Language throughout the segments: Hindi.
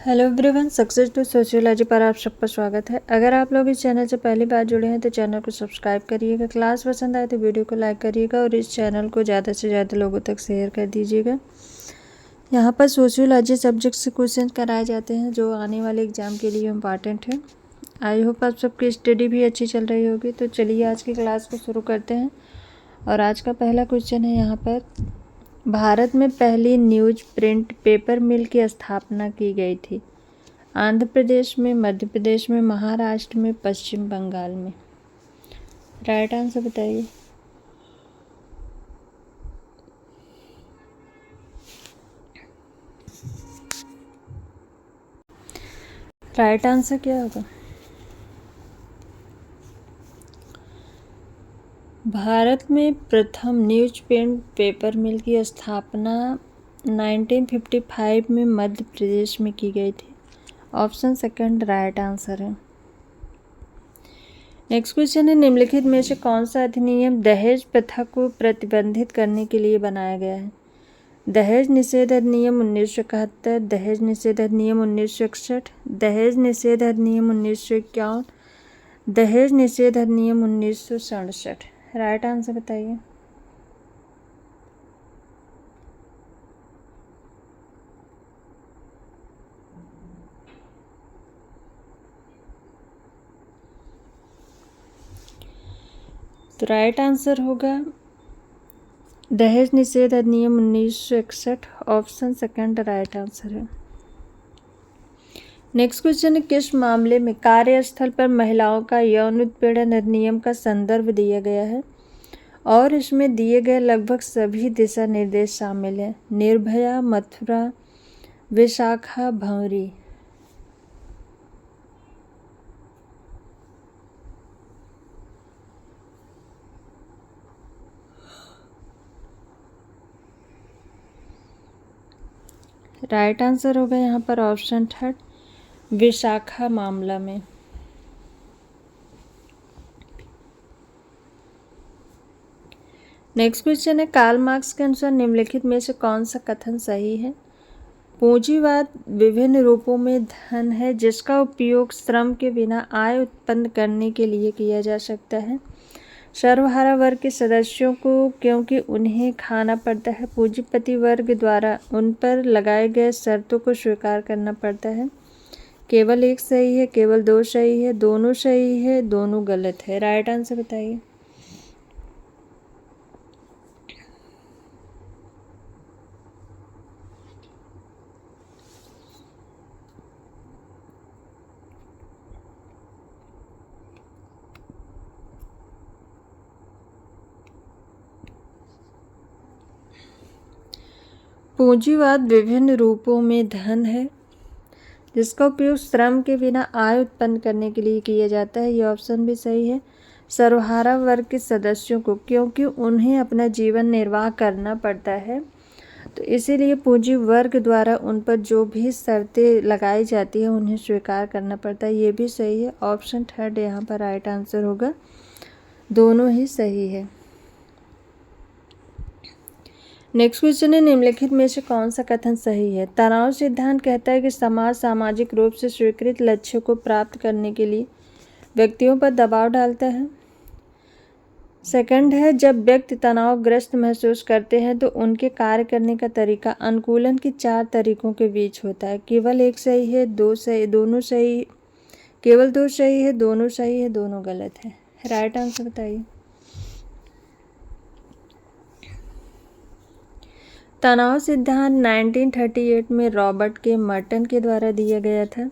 Hello everyone, success to sociology पर आप सबका स्वागत है। अगर आप लोग इस चैनल से पहली बार जुड़े हैं तो चैनल को सब्सक्राइब करिएगा। क्लास पसंद आए तो वीडियो को लाइक करिएगा और इस चैनल को ज़्यादा से ज़्यादा लोगों तक शेयर कर दीजिएगा। यहाँ पर सोशियोलॉजी सब्जेक्ट से क्वेश्चन कराए जाते हैं जो आने वाले एग्जाम के लिए इम्पॉर्टेंट है। आई होप आप सबकी स्टडी भी अच्छी चल रही होगी। तो चलिए आज की क्लास को शुरू करते हैं। और आज का पहला क्वेश्चन है यहाँ पर, भारत में पहली न्यूज प्रिंट पेपर मिल की स्थापना की गई थी। आंध्र प्रदेश में, मध्य प्रदेश में, महाराष्ट्र में, पश्चिम बंगाल में। राइट आंसर बताइए। राइट आंसर क्या होगा? भारत में प्रथम न्यूज प्रिंट पेपर मिल की स्थापना 1955 में मध्य प्रदेश में की गई थी। ऑप्शन सेकंड राइट आंसर है। नेक्स्ट क्वेश्चन है, निम्नलिखित में से कौन सा अधिनियम दहेज प्रथा को प्रतिबंधित करने के लिए बनाया गया है? दहेज निषेध अधिनियम 1971, दहेज निषेध अधिनियम 1961, दहेज निषेध अधिनियम 1951, दहेज निषेध अधिनियम 1967। राइट आंसर बताइए। तो राइट आंसर होगा दहेज निषेध अधिनियम 1961। ऑप्शन सेकंड राइट आंसर है। नेक्स्ट क्वेश्चन है, किस मामले में कार्यस्थल पर महिलाओं का यौन उत्पीड़न अधिनियम का संदर्भ दिया गया है और इसमें दिए गए लगभग सभी दिशा निर्देश शामिल हैं? निर्भया, मथुरा, विशाखा, भंवरी। राइट आंसर होगा यहाँ पर ऑप्शन थर्ड, विशाखा मामला में। नेक्स्ट क्वेश्चन है, कार्ल मार्क्स के अनुसार निम्नलिखित में से कौन सा कथन सही है? पूंजीवाद विभिन्न रूपों में धन है जिसका उपयोग श्रम के बिना आय उत्पन्न करने के लिए किया जा सकता है। सर्वहारा वर्ग के सदस्यों को क्योंकि उन्हें खाना पड़ता है, पूंजीपति वर्ग द्वारा उन पर लगाए गए शर्तों को स्वीकार करना पड़ता है। केवल एक सही है, केवल दो सही है, दोनों सही है, दोनों गलत है। राइट आंसर बताइए। पूंजीवाद विभिन्न रूपों में धन है जिसका उपयोग श्रम के बिना आय उत्पन्न करने के लिए किया जाता है। ये ऑप्शन भी सही है। सर्वहारा वर्ग के सदस्यों को क्योंकि उन्हें अपना जीवन निर्वाह करना पड़ता है तो इसीलिए पूंजी वर्ग द्वारा उन पर जो भी शर्तें लगाई जाती है उन्हें स्वीकार करना पड़ता है। ये भी सही है। ऑप्शन थर्ड यहाँ पर राइट आंसर होगा। दोनों ही सही है। नेक्स्ट क्वेश्चन है, निम्नलिखित में से कौन सा कथन सही है? तनाव सिद्धांत कहता है कि समाज सामाजिक रूप से स्वीकृत लक्ष्य को प्राप्त करने के लिए व्यक्तियों पर दबाव डालता है। सेकंड है, जब व्यक्ति तनावग्रस्त महसूस करते हैं तो उनके कार्य करने का तरीका अनुकूलन की 4 तरीकों के बीच होता है। केवल एक सही है, दो सही, दोनों सही, केवल 2 सही है, दोनों सही है, दोनों गलत है। राइट आंसर बताइए। तनाव सिद्धांत 1938 में रॉबर्ट के मर्टन के द्वारा दिया गया था।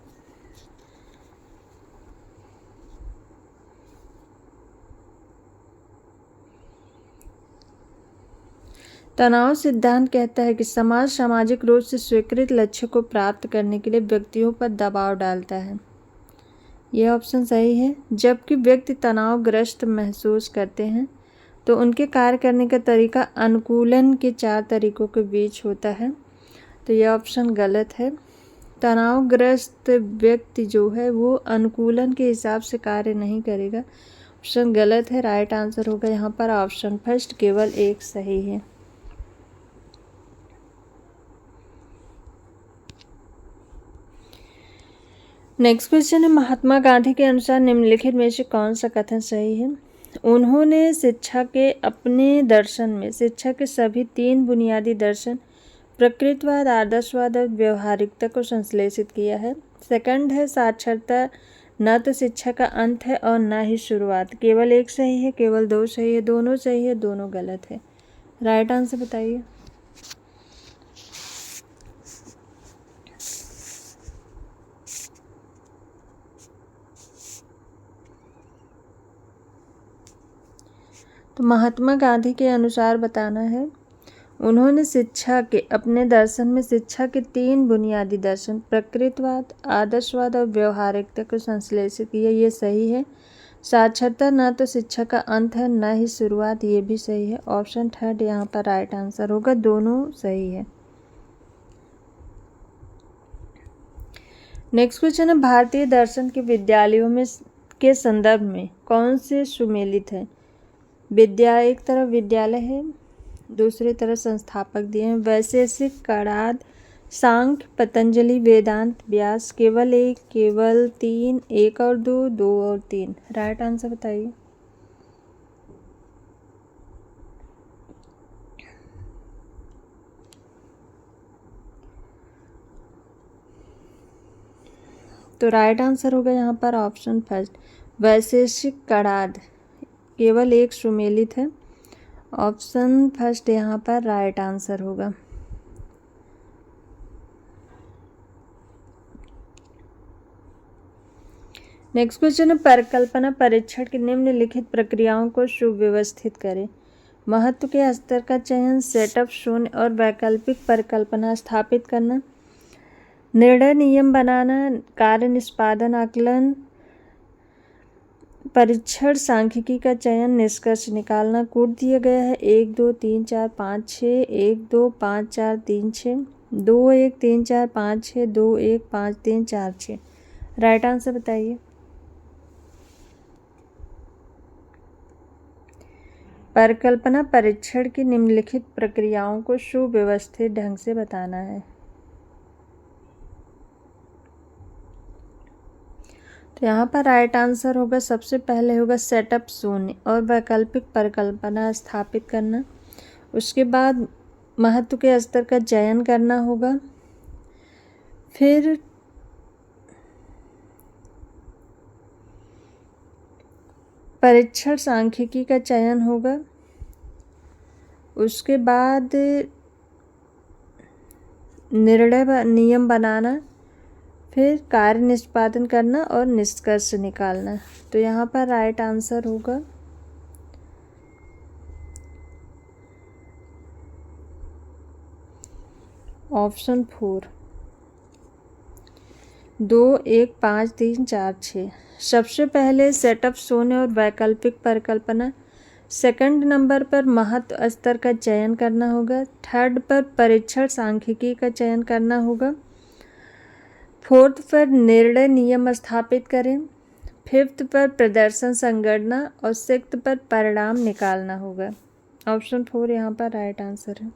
तनाव सिद्धांत कहता है कि समाज सामाजिक रूप से स्वीकृत लक्ष्य को प्राप्त करने के लिए व्यक्तियों पर दबाव डालता है। यह ऑप्शन सही है। जबकि व्यक्ति तनावग्रस्त महसूस करते हैं तो उनके कार्य करने का तरीका अनुकूलन के 4 तरीकों के बीच होता है। तो यह ऑप्शन गलत है। तनावग्रस्त व्यक्ति जो है वो अनुकूलन के हिसाब से कार्य नहीं करेगा। ऑप्शन गलत है। राइट आंसर होगा यहाँ पर ऑप्शन फर्स्ट, केवल एक सही है। नेक्स्ट क्वेश्चन है, महात्मा गांधी के अनुसार निम्नलिखित में से कौन सा कथन सही है? उन्होंने शिक्षा के अपने दर्शन में शिक्षा के सभी 3 बुनियादी दर्शन प्रकृतिवाद, आदर्शवाद और व्यवहारिकता को संश्लेषित किया है। सेकंड है, साक्षरता न तो शिक्षा का अंत है और न ही शुरुआत। केवल एक सही है, केवल 2 सही है, दोनों सही है, दोनों गलत है। राइट आंसर बताइए। तो महात्मा गांधी के अनुसार बताना है, उन्होंने शिक्षा के अपने दर्शन में शिक्षा के 3 बुनियादी दर्शन प्रकृतिवाद, आदर्शवाद और व्यवहारिकता को संश्लेषित किया। ये सही है। साक्षरता न तो शिक्षा का अंत है न ही शुरुआत, ये भी सही है। ऑप्शन थर्ड यहाँ पर राइट आंसर होगा, दोनों सही है। नेक्स्ट क्वेश्चन है, भारतीय दर्शन के विद्यालयों में के संदर्भ में कौन से सुमेलित है? विद्या एक तरफ विद्यालय है, दूसरी तरफ संस्थापक दिए हैं। वैशेषिक, कणाद, सांख्य, पतंजलि, वेदांत, व्यास। केवल एक, केवल 3, 1 और 2, 2 और 3। राइट आंसर बताइए। तो राइट आंसर होगा यहाँ पर ऑप्शन फर्स्ट, वैशेषिक, कणाद। केवल एक सुमेलित है। ऑप्शन फर्स्ट यहाँ पर राइट आंसर होगा। नेक्स्ट क्वेश्चन है, परिकल्पना परीक्षण की निम्नलिखित प्रक्रियाओं को सुव्यवस्थित करें। महत्व के स्तर का चयन, सेटअप, शून्य और वैकल्पिक परिकल्पना स्थापित करना, निर्णय नियम बनाना, कार्य निष्पादन, आकलन, परीक्षण, सांख्यिकी का चयन, निष्कर्ष निकालना। कोड दिया गया है 1 2 3 4 5 6, 1 2 5 4 3 6, 2 1 3 4 5 6, 2 1 5 3 4 6। राइट आंसर बताइए। परिकल्पना परीक्षण की निम्नलिखित प्रक्रियाओं को सुव्यवस्थित ढंग से बताना है। तो यहाँ पर राइट आंसर होगा, सबसे पहले होगा सेटअप, शून्य और वैकल्पिक परिकल्पना स्थापित करना। उसके बाद महत्व के स्तर का चयन करना होगा, फिर परीक्षण सांख्यिकी का चयन होगा, उसके बाद निर्णय नियम बनाना, फिर कार्य निष्पादन करना और निष्कर्ष निकालना। तो यहाँ पर राइट आंसर होगा ऑप्शन 4, 2 1 5 3 4 6। सबसे पहले सेटअप, शून्य और वैकल्पिक परिकल्पना। सेकंड नंबर पर महत्व स्तर का चयन करना होगा। थर्ड पर परीक्षण सांख्यिकी का चयन करना होगा। फोर्थ पर निर्णय नियम स्थापित करें। फिफ्थ पर प्रदर्शन संगणना और सिक्स्थ पर परिणाम निकालना होगा। ऑप्शन 4 यहाँ पर राइट आंसर है।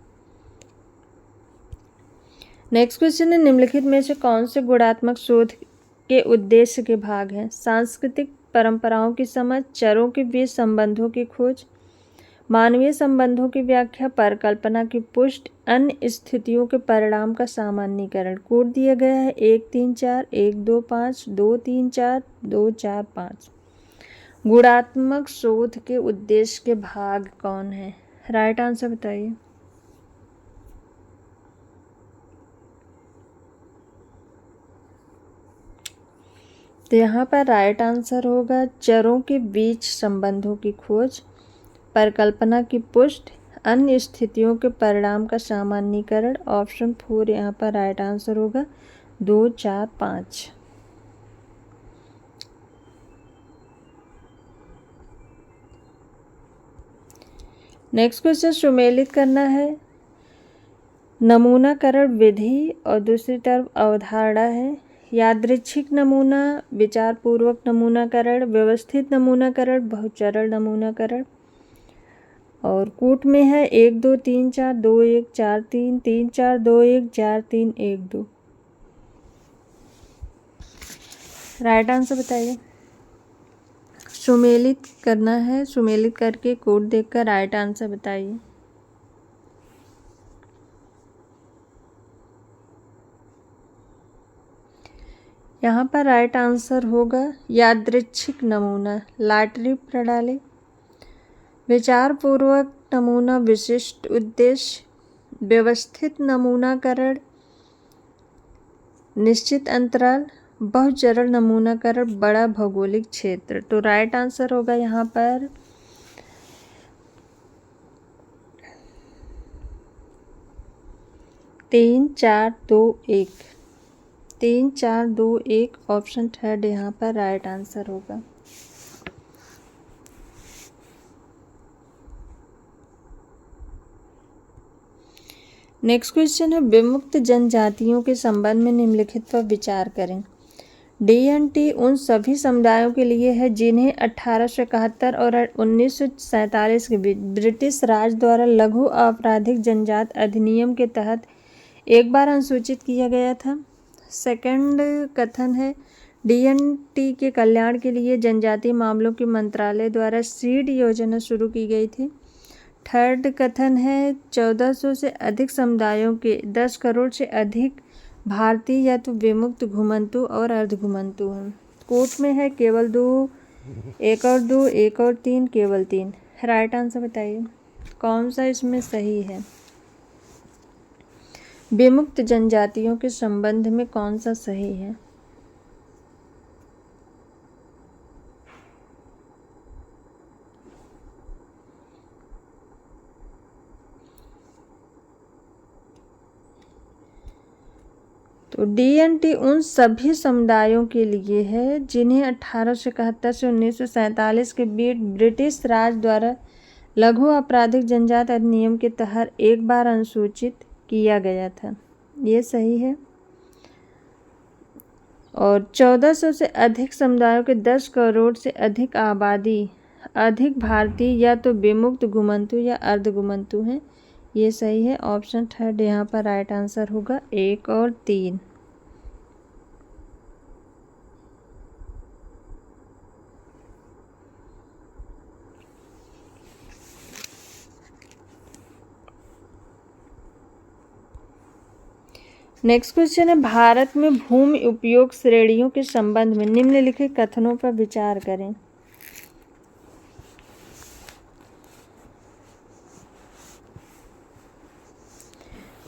नेक्स्ट क्वेश्चन है, निम्नलिखित में से कौन से गुणात्मक शोध के उद्देश्य के भाग हैं? सांस्कृतिक परंपराओं की समझ, चरों के बीच संबंधों की खोज, मानवीय संबंधों की व्याख्या, परिकल्पना की पुष्टि, अन्य स्थितियों के परिणाम का सामान्यीकरण। कोड दिया गया है 1 3 4, 1 2 5, 2 3 4, 2 4 5। गुणात्मक शोध के उद्देश्य के भाग कौन है? राइट आंसर बताइए। तो यहाँ पर राइट आंसर होगा चरों के बीच संबंधों की खोज, परिकल्पना की पुष्टि, अन्य स्थितियों के परिणाम का सामान्यीकरण। ऑप्शन 4 यहाँ पर राइट आंसर होगा 2 4 5। नेक्स्ट क्वेश्चन सुमेलित करना है। नमूनाकरण विधि और दूसरी तरफ अवधारणा है। यादृच्छिक नमूना, विचारपूर्वक नमूनाकरण, व्यवस्थित नमूनाकरण, बहुचरण नमूनाकरण। और कूट में है 1 2 3 4 2 1 4 3 3 4 2 1 4 3 1 2। राइट आंसर बताइए। सुमेलित करना है, सुमेलित करके कोड देखकर राइट आंसर बताइए। यहाँ पर राइट आंसर होगा यादृच्छिक नमूना, लॉटरी प्रणाली। विचारपूर्वक नमूना, विशिष्ट उद्देश्य, व्यवस्थित नमूनाकरण, निश्चित अंतराल, बहुचरण नमूनाकरण, बड़ा भौगोलिक क्षेत्र। तो राइट आंसर होगा यहाँ पर 3 4 2 1। 3 4 2 1 ऑप्शन थर्ड यहाँ पर राइट आंसर होगा। नेक्स्ट क्वेश्चन है, विमुक्त जनजातियों के संबंध में निम्नलिखित पर विचार करें। डीएनटी उन सभी समुदायों के लिए है जिन्हें 1871 और 1947 के बीच ब्रिटिश राज द्वारा लघु आपराधिक जनजात अधिनियम के तहत एक बार अनुसूचित किया गया था। सेकंड कथन है, डीएनटी के कल्याण के लिए जनजातीय मामलों के मंत्रालय द्वारा सीड योजना शुरू की गई थी। थर्ड कथन है, 1400 से अधिक समुदायों के 10 करोड़ से अधिक भारतीय या तो विमुक्त घुमंतु और अर्धघुमंतु हैं। कोर्ट में है केवल 2, 1 और 2, 1 और 3, केवल 3। राइट आंसर बताइए कौन सा इसमें सही है। विमुक्त जनजातियों के संबंध में कौन सा सही है। तो डीएनटी उन सभी समुदायों के लिए है जिन्हें 1871 से 1947 के बीच ब्रिटिश राज द्वारा लघु आपराधिक जनजात अधिनियम के तहत एक बार अनुसूचित किया गया था। ये सही है। और 1400 से अधिक समुदायों के 10 करोड़ से अधिक आबादी अधिक भारतीय या तो विमुक्त घुमंतु या अर्धघुमंतु हैं। ये सही है। ऑप्शन थर्ड यहाँ पर राइट आंसर होगा 1 और 3। नेक्स्ट क्वेश्चन है, भारत में भूमि उपयोग श्रेणियों के संबंध में निम्नलिखित कथनों पर विचार करें।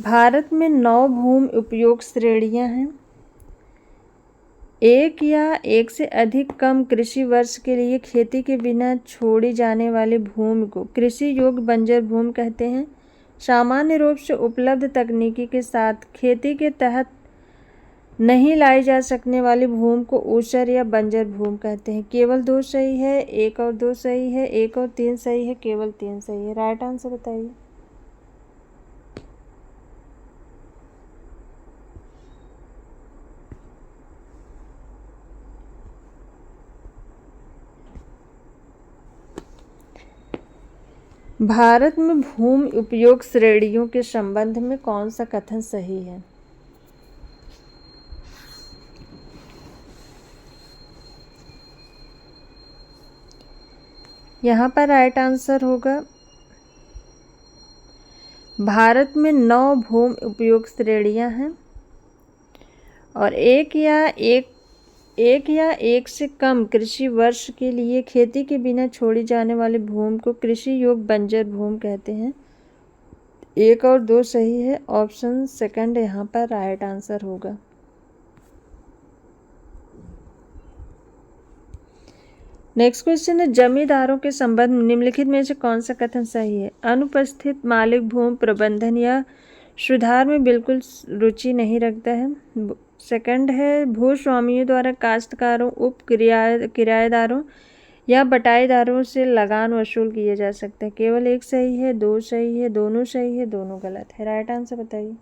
भारत में 9 भूमि उपयोग श्रेणियां हैं। एक या एक से अधिक कम कृषि वर्ष के लिए खेती के बिना छोड़ी जाने वाली भूमि को कृषि योग्य बंजर भूमि कहते हैं। सामान्य रूप से उपलब्ध तकनीकी के साथ खेती के तहत नहीं लाई जा सकने वाली भूमि को ऊसर या बंजर भूमि कहते हैं। केवल 2 सही है, 1 और 2 सही है, 1 और 3 सही है, केवल 3 सही है। राइट आंसर बताइए। भारत में भूमि उपयोग श्रेणियों के संबंध में कौन सा कथन सही है। यहाँ पर राइट आंसर होगा, भारत में 9 भूमि उपयोग श्रेणियां हैं और एक या एक से कम कृषि वर्ष के लिए खेती के बिना छोड़ी जाने वाली भूमि को कृषि योग्य बंजर भूमि कहते हैं। 1 और 2 सही है। ऑप्शन सेकंड यहाँ पर राइट आंसर होगा। नेक्स्ट क्वेश्चन है, जमींदारों के संबंध में निम्नलिखित में से कौन सा कथन सही है। अनुपस्थित मालिक भूमि प्रबंधन या सुधार में बिल्कुल रुचि नहीं रखता है। सेकंड है, भूस्वामियों द्वारा काश्तकारों, उप किराएदारों या बटाईदारों से लगान वसूल किया जा सकता है। केवल 1 सही है, 2 सही है, दोनों सही है, दोनों गलत है। राइट आंसर बताइए।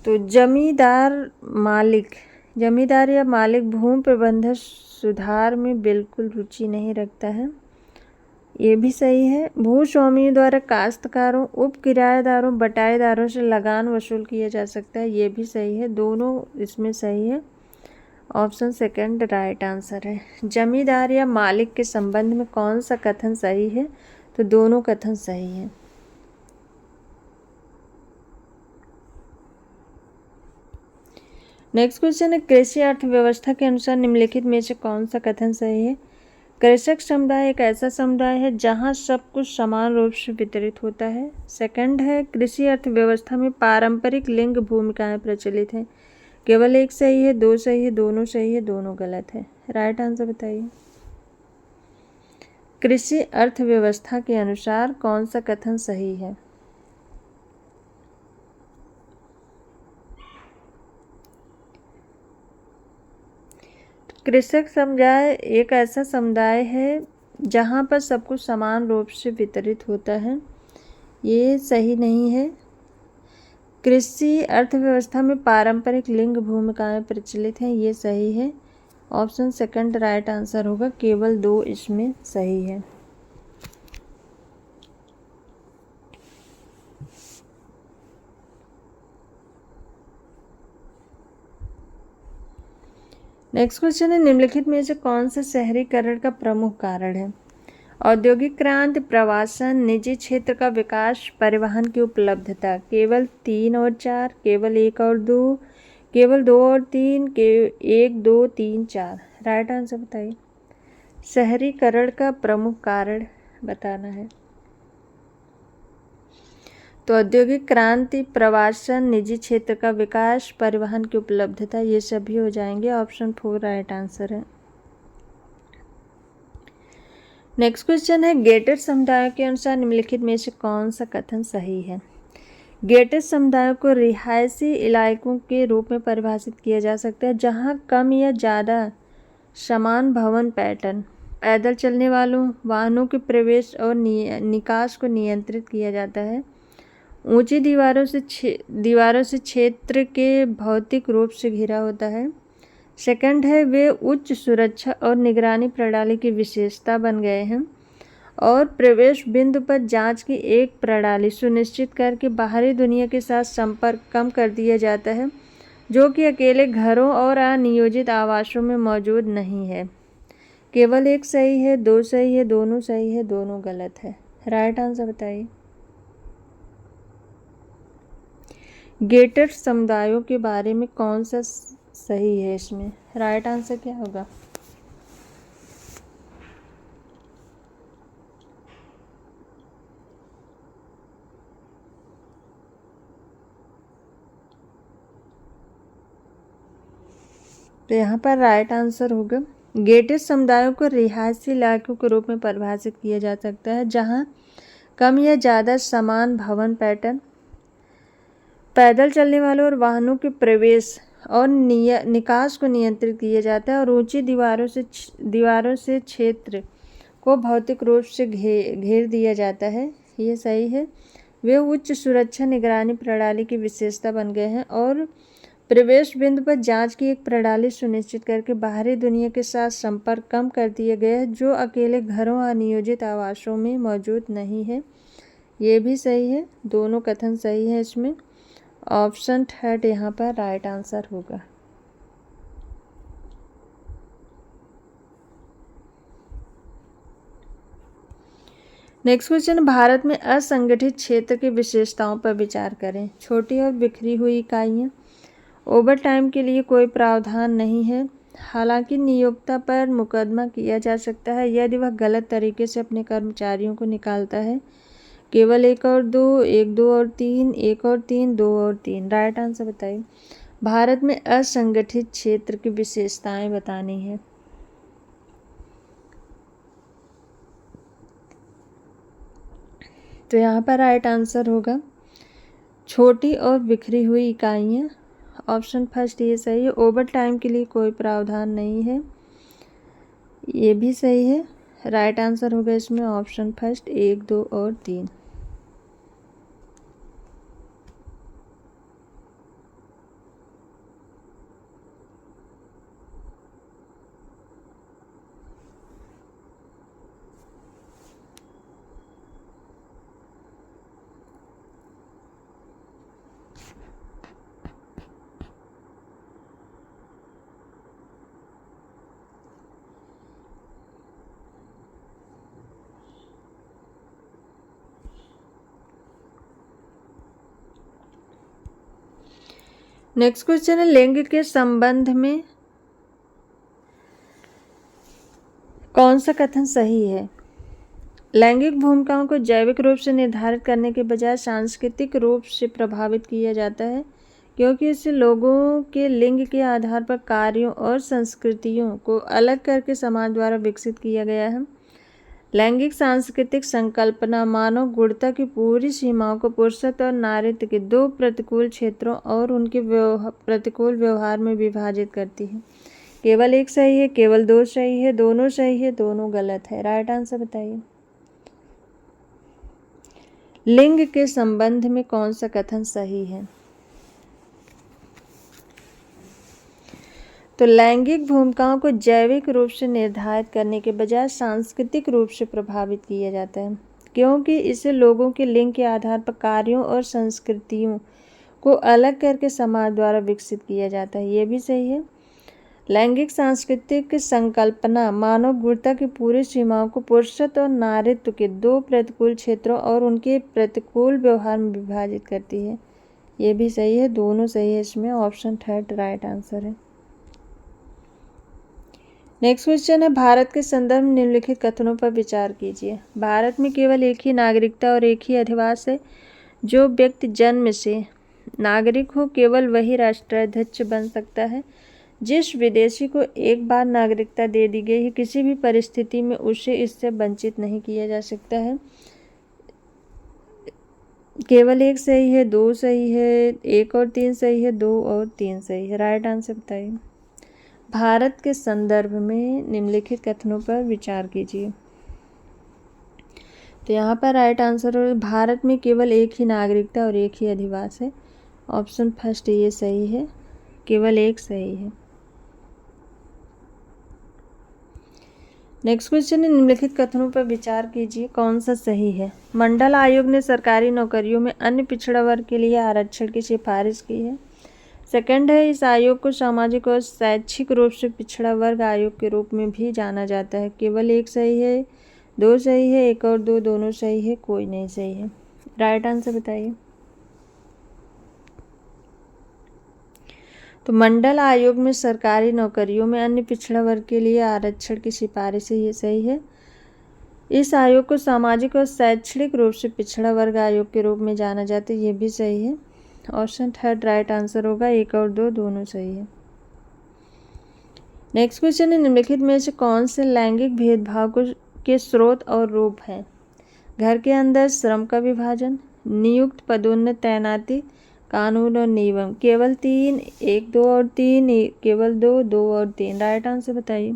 तो जमींदार या मालिक भूमि प्रबंधन सुधार में बिल्कुल रुचि नहीं रखता है। ये भी सही है। भूस्वामियों द्वारा काश्तकारों, उप किराएदारों, बटाईदारों से लगान वसूल किया जा सकता है। ये भी सही है, दोनों इसमें सही है। ऑप्शन सेकंड राइट आंसर है। जमींदार या मालिक के संबंध में कौन सा कथन सही है? तो दोनों कथन सही है। नेक्स्ट क्वेश्चन है, कृषि अर्थव्यवस्था के अनुसार निम्नलिखित में से कौन सा कथन सही है? कृषक समुदाय एक ऐसा समुदाय है जहां सब कुछ समान रूप से वितरित होता है। सेकंड है, कृषि अर्थव्यवस्था में पारंपरिक लिंग भूमिकाएं प्रचलित हैं। केवल एक सही है, दो सही है, दोनों सही है, दोनों गलत है। राइट आंसर बताइए। कृषि अर्थव्यवस्था के अनुसार कौन सा कथन सही है? कृषक समुदाय एक ऐसा समुदाय है जहाँ पर सब कुछ समान रूप से वितरित होता है। ये सही नहीं है। कृषि अर्थव्यवस्था में पारंपरिक लिंग भूमिकाएं प्रचलित हैं। ये सही है। ऑप्शन सेकंड राइट आंसर होगा। केवल दो इसमें सही है। नेक्स्ट क्वेश्चन है, निम्नलिखित में से कौन सा शहरीकरण का प्रमुख कारण है? औद्योगिक क्रांति, प्रवासन, निजी क्षेत्र का विकास, परिवहन की उपलब्धता। केवल 3 और 4, केवल 1 और 2, केवल 2 और 3, के 1 2 3 4। राइट आंसर बताइए। शहरीकरण का प्रमुख कारण बताना है। तो औद्योगिक क्रांति, प्रवासन, निजी क्षेत्र का विकास, परिवहन की उपलब्धता, ये सभी हो जाएंगे। ऑप्शन 4 राइट आंसर है। नेक्स्ट क्वेश्चन है, गेटेड समुदायों के अनुसार निम्नलिखित में से कौन सा कथन सही है? गेटेड समुदायों को रिहायशी इलाकों के रूप में परिभाषित किया जा सकता है जहां कम या ज़्यादा समान भवन पैटर्न, पैदल चलने वालों, वाहनों के प्रवेश और निकास को नियंत्रित किया जाता है। ऊंची दीवारों से क्षेत्र के भौतिक रूप से घिरा होता है। सेकंड है, वे उच्च सुरक्षा और निगरानी प्रणाली की विशेषता बन गए हैं और प्रवेश बिंदु पर जांच की एक प्रणाली सुनिश्चित करके बाहरी दुनिया के साथ संपर्क कम कर दिया जाता है, जो कि अकेले घरों और अनियोजित आवासों में मौजूद नहीं है। केवल एक सही है, दो सही है, दोनों सही है, दोनों गलत है। राइट आंसर बताइए। गेटेड समुदायों के बारे में कौन सा सही है इसमें? राइट आंसर क्या होगा? तो यहाँ पर राइट आंसर होगा, गेटेड समुदायों को रिहायशी इलाकों के रूप में परिभाषित किया जा सकता है जहाँ कम या ज़्यादा समान भवन पैटर्न, पैदल चलने वालों और वाहनों के प्रवेश और निकास को नियंत्रित किया जाता है और ऊंची दीवारों से क्षेत्र को भौतिक रूप से घेर दिया जाता है। ये सही है। वे उच्च सुरक्षा निगरानी प्रणाली की विशेषता बन गए हैं और प्रवेश बिंदु पर जांच की एक प्रणाली सुनिश्चित करके बाहरी दुनिया के साथ संपर्क कम कर दिया गया है, जो अकेले घरों और नियोजित आवासों में मौजूद नहीं है। ये भी सही है, दोनों कथन सही है इसमें। ऑप्शन थर्ड यहाँ पर राइट आंसर होगा। नेक्स्ट क्वेश्चन, भारत में असंगठित क्षेत्र की विशेषताओं पर विचार करें। छोटी और बिखरी हुई इकाइयाँ, ओवर टाइम के लिए कोई प्रावधान नहीं है, हालांकि नियोक्ता पर मुकदमा किया जा सकता है यदि वह गलत तरीके से अपने कर्मचारियों को निकालता है। केवल 1 और 2, 1 2 और 3, 1 और 3, 2 और 3। राइट आंसर बताइए। भारत में असंगठित क्षेत्र की विशेषताएं बतानी है। तो यहाँ पर राइट आंसर होगा छोटी और बिखरी हुई इकाइयाँ। ऑप्शन फर्स्ट ये सही है। ओवर टाइम के लिए कोई प्रावधान नहीं है, ये भी सही है। राइट आंसर होगा इसमें ऑप्शन फर्स्ट 1 2 और 3। नेक्स्ट क्वेश्चन है, लिंग के संबंध में कौन सा कथन सही है? लैंगिक भूमिकाओं को जैविक रूप से निर्धारित करने के बजाय सांस्कृतिक रूप से प्रभावित किया जाता है, क्योंकि इससे लोगों के लिंग के आधार पर कार्यों और संस्कृतियों को अलग करके समाज द्वारा विकसित किया गया है। लैंगिक सांस्कृतिक संकल्पना मानव गुणता की पूरी सीमाओं को पुरुषत्व और नारीत्व के दो प्रतिकूल क्षेत्रों और उनके प्रतिकूल व्यवहार में विभाजित करती है। केवल एक सही है, केवल दो सही है, दोनों सही है, दोनों गलत है। राइट आंसर बताइए। लिंग के संबंध में कौन सा कथन सही है? तो लैंगिक भूमिकाओं को जैविक रूप से निर्धारित करने के बजाय सांस्कृतिक रूप से प्रभावित किया जाता है, क्योंकि इससे लोगों के लिंग के आधार पर कार्यों और संस्कृतियों को अलग करके समाज द्वारा विकसित किया जाता है। ये भी सही है। लैंगिक सांस्कृतिक संकल्पना मानव गुणता की पूरी सीमाओं को पुरुषत्व और नारीत्व के दो प्रतिकूल क्षेत्रों और उनके प्रतिकूल व्यवहार में विभाजित करती है। ये भी सही है, दोनों सही है। इसमें ऑप्शन थर्ड राइट आंसर है। नेक्स्ट क्वेश्चन है, भारत के संदर्भ में निम्नलिखित कथनों पर विचार कीजिए। भारत में केवल एक ही नागरिकता और एक ही अधिवास है। जो व्यक्ति जन्म से नागरिक हो केवल वही राष्ट्राध्यक्ष बन सकता है। जिस विदेशी को एक बार नागरिकता दे दी गई है, किसी भी परिस्थिति में उसे इससे वंचित नहीं किया जा सकता है। केवल एक सही है, दो सही है, एक और तीन सही है, दो और तीन सही है। राइट आंसर बताइए। भारत के संदर्भ में निम्नलिखित कथनों पर विचार कीजिए। तो यहाँ पर राइट आंसर है, भारत में केवल एक ही नागरिकता और एक ही अधिवास है। ऑप्शन फर्स्ट ये सही है, केवल एक सही है। नेक्स्ट क्वेश्चन है, निम्नलिखित कथनों पर विचार कीजिए, कौन सा सही है? मंडल आयोग ने सरकारी नौकरियों में अन्य पिछड़ा वर्ग के लिए आरक्षण की सिफारिश की है। सेकंड है, इस आयोग को सामाजिक और शैक्षिक रूप से पिछड़ा वर्ग आयोग के रूप में भी जाना जाता है। केवल एक सही है, दो सही है, एक और दो, दोनों सही है, कोई नहीं सही है। राइट आंसर बताइए। तो मंडल आयोग में सरकारी नौकरियों में अन्य पिछड़ा वर्ग के लिए आरक्षण की सिफारिश है, ये सही है। इस आयोग को सामाजिक और शैक्षणिक रूप से पिछड़ा वर्ग आयोग के रूप में जाना जाता है, ये भी सही है। ऑप्शन थर्ड राइट आंसर होगा, एक और दो, दोनों सही है। नेक्स्ट क्वेश्चन है, निम्नलिखित में से कौन से लैंगिक भेदभाव के स्रोत और रूप हैं? घर के अंदर श्रम का विभाजन, नियुक्त पदोन्नत तैनाती, कानून और नियम। केवल तीन, एक, दो और तीन, केवल दो, दो और तीन। राइट आंसर बताइए।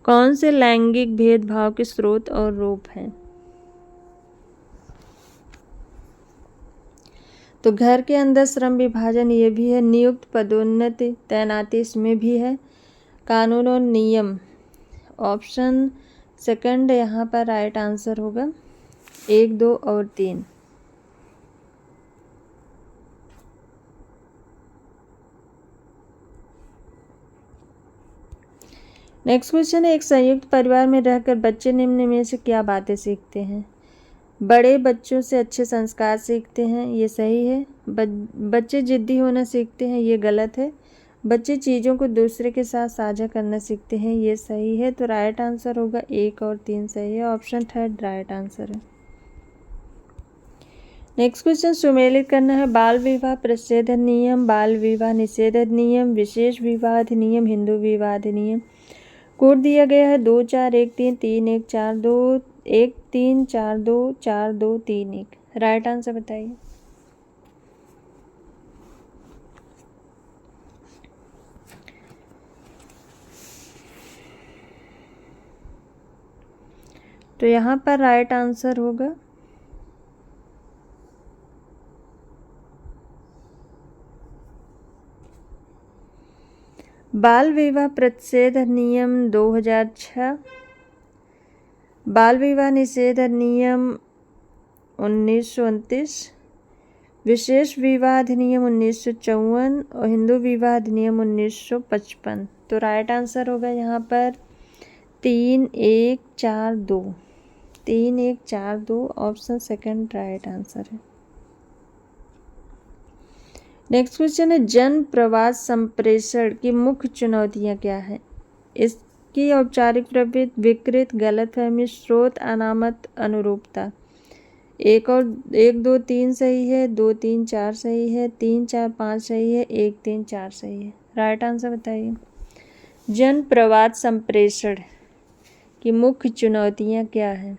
कौन से लैंगिक भेदभाव के स्रोत और रूप हैं? तो घर के अंदर श्रम विभाजन ये भी है, नियुक्त पदोन्नति तैनाती इसमें भी है, कानून और नियम। ऑप्शन सेकंड यहाँ पर राइट आंसर होगा, एक, दो और तीन। नेक्स्ट क्वेश्चन है, एक संयुक्त परिवार में रहकर बच्चे निम्न में से क्या बातें सीखते हैं? बड़े बच्चों से अच्छे संस्कार सीखते हैं, ये सही है। बच्चे जिद्दी होना सीखते हैं, ये गलत है। बच्चे चीज़ों को दूसरे के साथ साझा करना सीखते हैं, ये सही है। तो राइट आंसर होगा, एक और तीन सही है। ऑप्शन थर्ड राइट आंसर है। नेक्स्ट क्वेश्चन सुमेलित करना है, बाल विवाह प्रतिषेध अधिनियम, बाल विवाह निषेध अधिनियम, विशेष विवाह अधिनियम, हिंदू विवाह अधिनियम। कोड दिया गया है 2 4 1 3 3 1 4 2 1 3 4 2 4 2 3 1। राइट आंसर बताइए। तो यहाँ पर राइट आंसर होगा बाल विवाह प्रतिषेध अधिनियम 2006, बाल विवाह निषेध अधिनियम 1929, विशेष विवाह अधिनियम 1954 और हिंदू विवाह अधिनियम 1955। तो राइट आंसर होगा यहाँ पर 3 1 4 2, 3 1 4 2। ऑप्शन सेकंड राइट आंसर है। नेक्स्ट क्वेश्चन है जन प्रवास संप्रेषण की मुख्य चुनौतियाँ क्या हैं? इसकी औपचारिक प्रवृत्ति, विकृत, गलतफहमी, स्रोत, अनामत, अनुरूपता। 1 2 3 सही है, 2 3 4 सही है, 3 4 5 सही है, 1 3 4 सही है। राइट आंसर बताइए। जन प्रवास संप्रेषण की मुख्य चुनौतियाँ क्या हैं?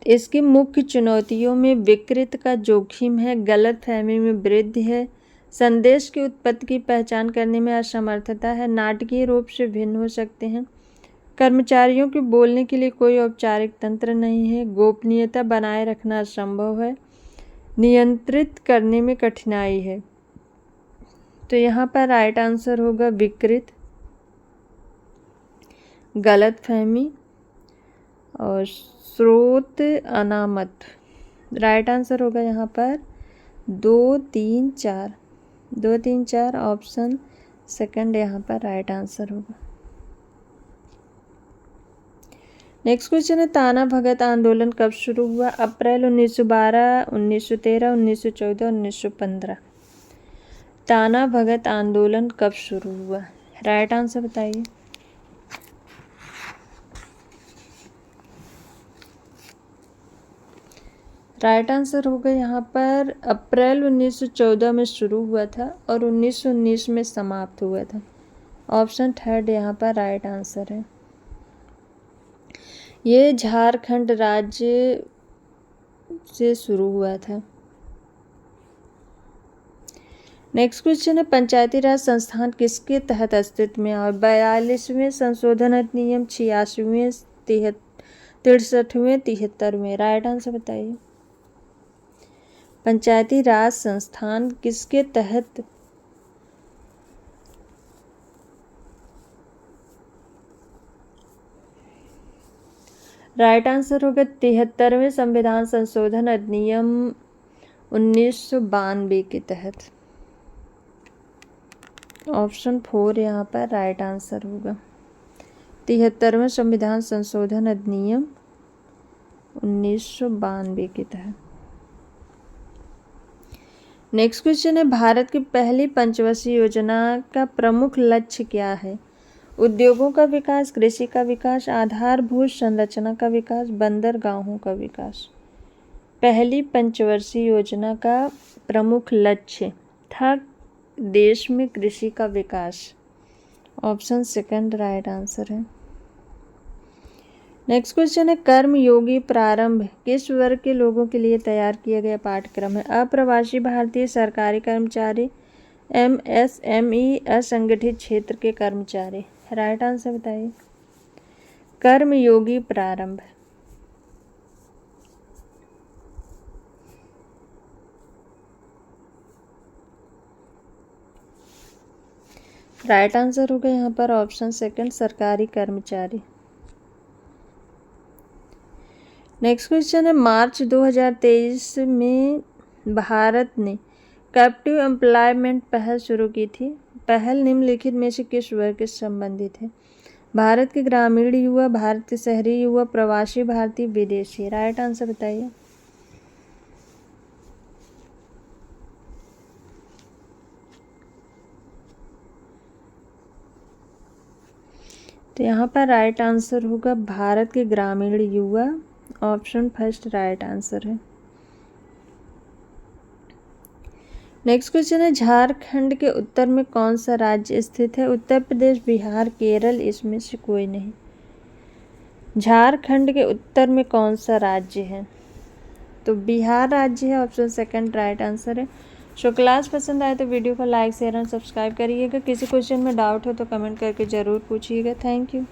इसकी मुख्य चुनौतियों में विकृत का जोखिम है, गलतफहमी में वृद्धि है, संदेश की उत्पत्ति की पहचान करने में असमर्थता है, नाटकीय रूप से भिन्न हो सकते हैं, कर्मचारियों के बोलने के लिए कोई औपचारिक तंत्र नहीं है, गोपनीयता बनाए रखना असंभव है, नियंत्रित करने में कठिनाई है। तो यहाँ पर राइट आंसर होगा विकृत, गलतफहमी और स्रोत, अनामत। राइट आंसर होगा यहाँ पर 2 3 4, 2 3 4 ऑप्शन सेकंड यहाँ पर राइट आंसर होगा। नेक्स्ट क्वेश्चन है ताना भगत आंदोलन कब शुरू हुआ? अप्रैल 1912, 1913, 1914, 1915। ताना भगत आंदोलन कब शुरू हुआ? राइट आंसर बताइए। राइट आंसर होगा यहाँ पर अप्रैल 1914 में शुरू हुआ था और 1919 में समाप्त हुआ था। ऑप्शन थर्ड यहाँ पर राइट आंसर है। ये झारखंड राज्य से शुरू हुआ था। नेक्स्ट क्वेश्चन है पंचायती राज संस्थान किसके तहत अस्तित्व में आए? 42वें संशोधन अधिनियम, 86वें, 63वें, 73वें। राइट आंसर बताइए। पंचायती राज संस्थान किसके तहत राइट आंसर होगा 73वें संविधान संशोधन अधिनियम 1992 के तहत। ऑप्शन 4 यहाँ पर राइट आंसर होगा। 73वें संविधान संशोधन अधिनियम 1992 के तहत। नेक्स्ट क्वेश्चन है भारत की पहली पंचवर्षीय योजना का प्रमुख लक्ष्य क्या है? उद्योगों का विकास, कृषि का विकास, आधारभूत संरचना का विकास, बंदरगाहों का विकास। पहली पंचवर्षीय योजना का प्रमुख लक्ष्य था देश में कृषि का विकास। ऑप्शन सेकंड राइट आंसर है। नेक्स्ट क्वेश्चन है कर्मयोगी प्रारंभ किस वर्ग के लोगों के लिए तैयार किया गया पाठ्यक्रम है? अप्रवासी भारतीय, सरकारी कर्मचारी, MSME, असंगठित क्षेत्र के कर्मचारी। राइट आंसर बताइए। कर्मयोगी प्रारंभ। राइट आंसर होगा यहाँ पर ऑप्शन सेकंड सरकारी कर्मचारी। नेक्स्ट क्वेश्चन है मार्च 2023 में भारत ने कैप्टिव एम्प्लॉयमेंट पहल शुरू की थी। पहल निम्नलिखित में से किस वर्ग से संबंधित है? भारत के ग्रामीण युवा, भारत के शहरी युवा, प्रवासी भारतीय, विदेशी। राइट आंसर बताइए। तो यहाँ पर राइट आंसर होगा भारत के ग्रामीण युवा। ऑप्शन फर्स्ट राइट आंसर है। नेक्स्ट क्वेश्चन है झारखंड के उत्तर में कौन सा राज्य स्थित है? उत्तर प्रदेश, बिहार, केरल, इसमें से कोई नहीं। झारखंड के उत्तर में कौन सा राज्य है? तो बिहार राज्य है। ऑप्शन सेकंड राइट आंसर है। सो क्लास पसंद आए तो वीडियो को लाइक, शेयर एंड सब्सक्राइब करिएगा। किसी क्वेश्चन में डाउट हो तो कमेंट करके ज़रूर पूछिएगा। Thank you.